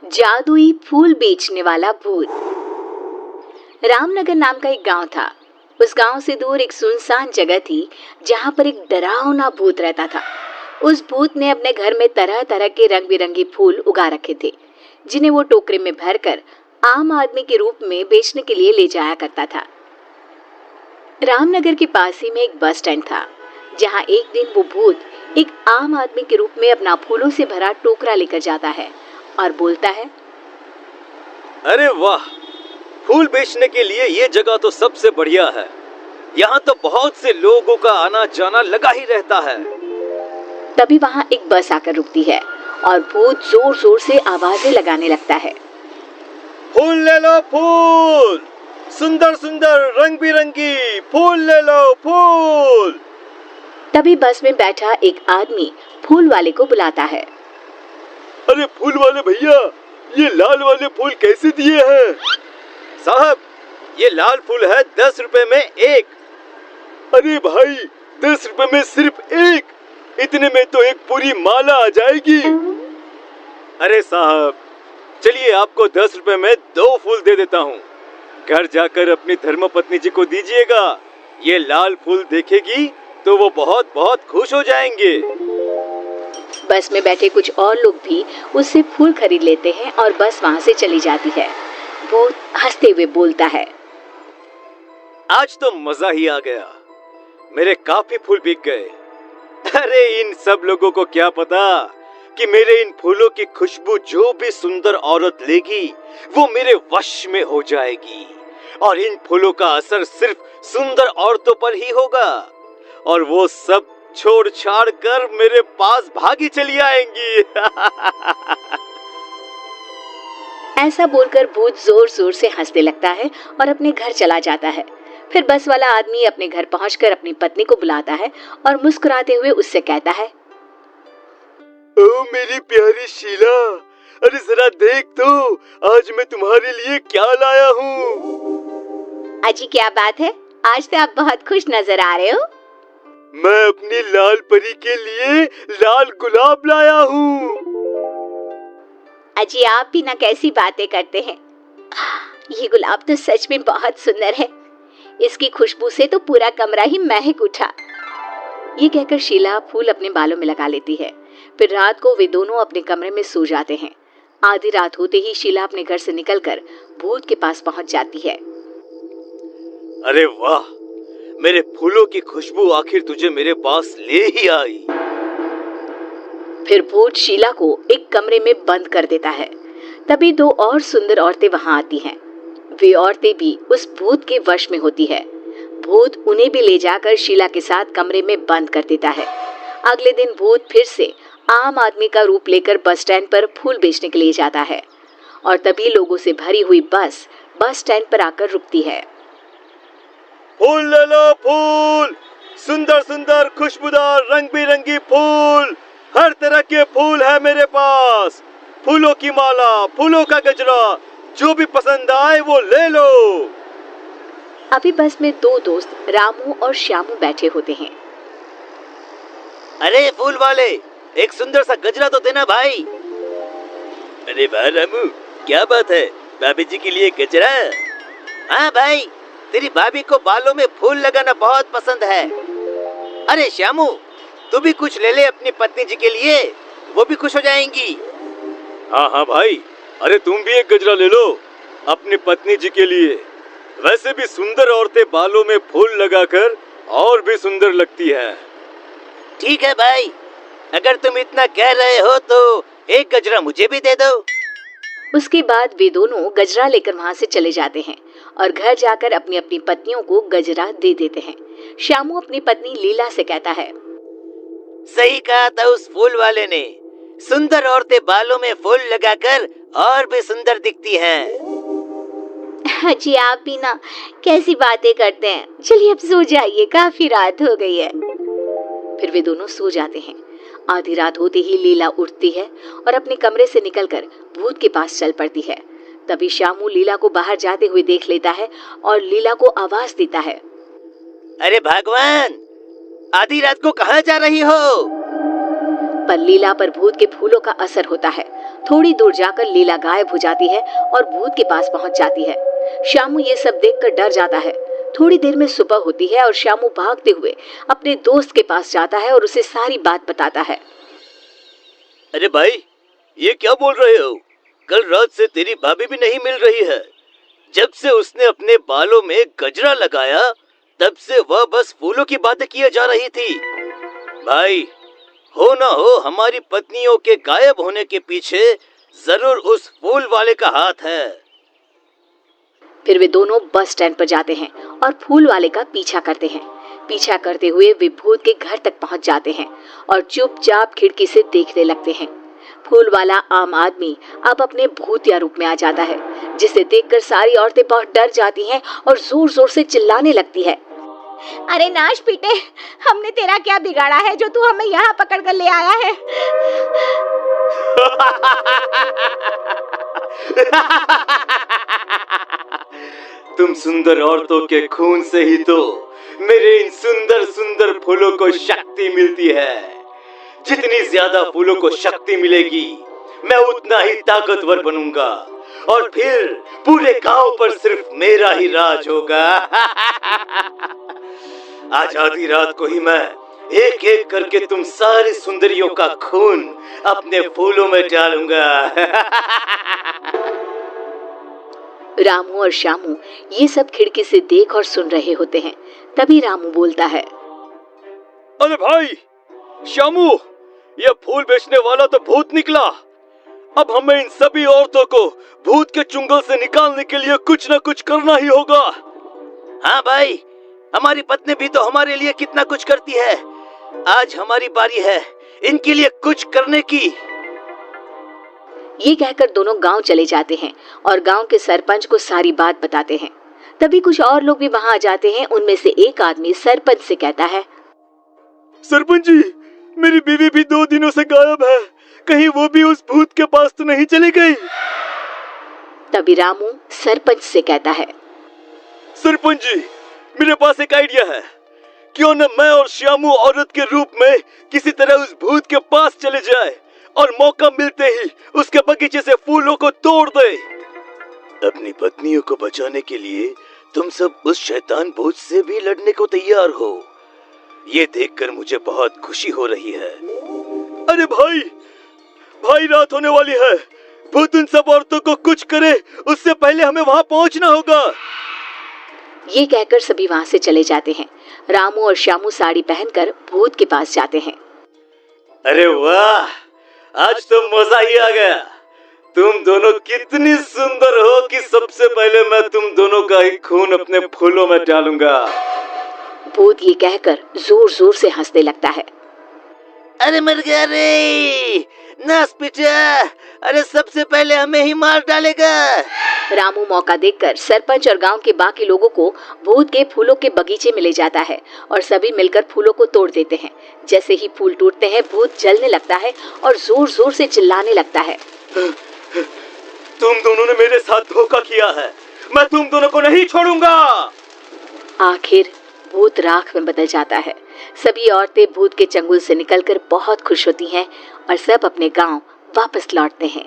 जादुई फूल बेचने वाला भूत। रामनगर नाम का एक गांव था। उस गांव से दूर एक सुनसान जगह थी जहां पर एक डरावना भूत रहता था। उस भूत ने अपने घर में तरह तरह के रंग बिरंगे फूल उगा रखे थे, जिन्हें वो टोकरे में भरकर आम आदमी के रूप में बेचने के लिए ले जाया करता था। रामनगर के पास ही में एक बस स्टैंड था, जहां एक दिन वो भूत एक आम आदमी के रूप में अपना फूलों से भरा टोकरा लेकर जाता है और बोलता है, अरे वाह, फूल बेचने के लिए ये जगह तो सबसे बढ़िया है। यहाँ तो बहुत से लोगों का आना जाना लगा ही रहता है। तभी वहां एक बस आकर रुकती है और भूत जोर जोर से आवाजें लगाने लगता है। फूल ले लो, फूल, सुंदर सुंदर रंग बिरंगी फूल ले लो, फूल। तभी बस में बैठा एक आदमी फूल वाले को बुलाता है। अरे फूल वाले भैया, ये लाल वाले फूल कैसे दिए हैं? साहब, ये लाल फूल है 10 रुपए में एक। अरे भाई, 10 रुपए में सिर्फ एक? इतने में तो एक पूरी माला आ जाएगी। अरे साहब, चलिए आपको 10 रुपए में 2 फूल दे देता हूँ। घर जाकर अपनी धर्मपत्नी जी को दीजिएगा। ये लाल फूल देखेगी तो वो बहुत बहुत खुश हो जाएंगे। बस में बैठे कुछ और लोग भी उससे फूल खरीद लेते हैं और बस वहां से चली जाती है। भूत हंसते हुए बोलता है, आज तो मजा ही आ गया, मेरे काफी फूल बिक गए। अरे इन सब लोगों को क्या पता कि मेरे इन फूलों की खुशबू जो भी सुंदर औरत लेगी वो मेरे वश में हो जाएगी, और इन फूलों का असर सिर्फ सुंदर औरतों पर ही होगा, और वो सब छोड़ छाड़ कर मेरे पास भागी चली आएंगी। ऐसा बोलकर भूत जोर जोर से हंसने लगता है और अपने घर चला जाता है। फिर बस वाला आदमी अपने घर पहुंचकर अपनी पत्नी को बुलाता है और मुस्कुराते हुए उससे कहता है, ओ मेरी प्यारी शीला, अरे जरा देख तो, आज मैं तुम्हारे लिए क्या लाया हूँ। अजी क्या बात है, आज तो आप बहुत खुश नजर आ रहे हो। मैं अपनी लाल परी के लिए लाल गुलाब लाया हूँ। अजी आप भी ना कैसी बातें करते हैं। ये गुलाब तो सच में बहुत सुंदर है, इसकी खुशबू से तो पूरा कमरा ही महक उठा। ये कहकर शीला फूल अपने बालों में लगा लेती है। फिर रात को वे दोनों अपने कमरे में सो जाते हैं। आधी रात होते ही शीला अपने घर से निकलकर भूत के पास पहुंच जाती है। अरे वाह, मेरे फूलों की खुशबू आखिर तुझे मेरे पास ले ही आई। फिर भूत शीला को एक कमरे में बंद कर देता है। तभी 2 और सुंदर औरतें वहां आती हैं। वे औरतें भी उस भूत के वश में होती है। भूत उन्हें भी ले जाकर शीला के साथ कमरे में बंद कर देता है। अगले दिन भूत फिर से आम आदमी का रूप लेकर बस स्टैंड पर फूल बेचने के लिए जाता है, और तभी लोगों से भरी हुई बस स्टैंड पर आकर रुकती है। फूल ले लो, फूल, सुंदर सुंदर खुशबूदार रंग बिरंगी फूल, हर तरह के फूल है मेरे पास। फूलों की माला, फूलों का गजरा, जो भी पसंद आए वो ले लो। अभी बस में 2 दोस्त रामू और श्यामू बैठे होते हैं। अरे फूल वाले, एक सुंदर सा गजरा तो देना भाई। अरे वाह रामू, क्या बात है, भाभी जी के लिए गजरा? हाँ भाई, तेरी भाभी को बालों में फूल लगाना बहुत पसंद है। अरे श्यामू, तू भी कुछ ले ले अपनी पत्नी जी के लिए, वो भी खुश हो जाएंगी। हाँ हाँ भाई, अरे तुम भी एक गजरा ले लो अपनी पत्नी जी के लिए। वैसे भी सुंदर औरतें बालों में फूल लगाकर और भी सुंदर लगती हैं। ठीक है भाई, अगर तुम इतना कह रहे हो तो एक गजरा मुझे भी दे दो। उसके बाद वे दोनों गजरा लेकर वहां से चले जाते हैं और घर जाकर अपनी अपनी पत्नियों को गजरा दे देते हैं। श्यामू अपनी पत्नी लीला से कहता है, सही कहा था उस फूल वाले ने, सुंदर औरतें बालों में फूल लगाकर और भी सुंदर दिखती हैं। जी आप भी ना कैसी बातें करते हैं। चलिए अब सो जाइए, काफी रात हो गई है। फिर वे दोनों सो जाते हैं। आधी रात होते ही लीला उठती है और अपने कमरे से निकलकर भूत के पास चल पड़ती है। तभी श्यामू लीला को बाहर जाते हुए देख लेता है और लीला को आवाज देता है, अरे भगवान, आधी रात को कहाँ जा रही हो? पर लीला पर भूत के फूलों का असर होता है। थोड़ी दूर जाकर लीला गायब हो जाती है और भूत के पास पहुंच जाती है। श्यामू ये सब देखकर डर जाता है। थोड़ी देर में सुबह होती है और श्यामू भागते हुए अपने दोस्त के पास जाता है और उसे सारी बात बताता है। अरे भाई, ये क्या बोल रहे हो? कल रात से तेरी भाभी भी नहीं मिल रही है। जब से उसने अपने बालों में गजरा लगाया तब से वह बस फूलों की बातें किए जा रही थी। भाई, हो ना हो हमारी पत्नियों के गायब होने के पीछे जरूर उस फूल वाले का हाथ है। फिर वे दोनों बस स्टैंड पर जाते हैं और फूल वाले का पीछा करते हैं। पीछा करते हुए वे भूत के घर तक पहुंच जाते हैं और चुपचाप खिड़की से देखने लगते हैं। फूल वाला आम आदमी अब अपने भूतिया रूप में आ जाता है, जिसे देखकर सारी औरतें बहुत डर जाती हैं और जोर जोर से चिल्लाने लगती है। अरे नाश पीटे, हमने तेरा क्या बिगाड़ा है जो तू हमें यहाँ पकड़ कर ले आया है? तुम सुंदर औरतों के खून से ही तो मेरे इन सुंदर सुंदर फूलों को शक्ति मिलती है। जितनी ज्यादा फूलों को शक्ति मिलेगी मैं उतना ही ताकतवर बनूंगा और फिर पूरे गांव पर सिर्फ मेरा ही राज होगा। आज आधी रात को ही मैं एक एक करके तुम सारी सुंदरियों का खून अपने फूलों में डालूंगा। रामू और श्यामू ये सब खिड़की से देख और सुन रहे होते हैं। तभी रामू बोलता है। अरे भाई श्यामू, ये फूल बेचने वाला तो भूत निकला। अब हमें इन सभी औरतों को भूत के चुंगल से निकालने के लिए कुछ न कुछ करना ही होगा। हाँ भाई, हमारी पत्नी भी तो हमारे लिए कितना कुछ करती है। आज हमारी बारी है इनके लिए कुछ करने की। ये कहकर दोनों गांव चले जाते हैं और गांव के सरपंच को सारी बात बताते हैं। तभी कुछ और लोग भी वहां आ जाते हैं। उनमें से एक आदमी सरपंच से कहता है। सरपंच जी, मेरी बीवी भी 2 दिनों से गायब है। कहीं वो भी उस भूत के पास तो नहीं चली गई? तभी रामू सरपंच से कहता है। सरपंच जी, मेरे पास एक आइडिया है। क्यों न मैं और श्यामू औरत के रूप में किसी तरह उस भूत के पास चले जाए और मौका मिलते ही उसके बगीचे से फूलों को तोड़ दे। अपनी पत्नियों को बचाने के लिए तुम सब उस शैतान भूत से भी लड़ने को तैयार हो। ये देखकर मुझे बहुत खुशी हो रही है। अरे भाई, रात होने वाली है। भूत उन सब औरतों को कुछ करे उससे पहले हमें वहां पहुंचना होगा। ये कहकर सभी वहां से चले जाते हैं। रामू और श्यामू साड़ी पहनकर भूत के पास जाते हैं। अरे वाह, आज तो मजा ही आ गया। तुम दोनों कितनी सुंदर हो कि सबसे पहले मैं तुम दोनों का ही खून अपने फूलों में डालूंगा। भूत ये कहकर जोर जोर से हंसने लगता है। अरे मर गया रे नास पिटा, अरे सबसे पहले हमें ही मार डालेगा। रामू मौका देखकर सरपंच और गांव के बाकी लोगों को भूत के फूलों के बगीचे में ले जाता है और सभी मिलकर फूलों को तोड़ देते हैं। जैसे ही फूल टूटते हैं भूत जलने लगता है और जोर जोर से चिल्लाने लगता है। तुम दोनों ने मेरे साथ धोखा किया है, मैं तुम दोनों को नहीं छोड़ूंगा। आखिर भूत राख में बदल जाता है। सभी औरतें भूत के चंगुल से निकलकर बहुत खुश होती हैं और सब अपने गांव वापस लौटते हैं।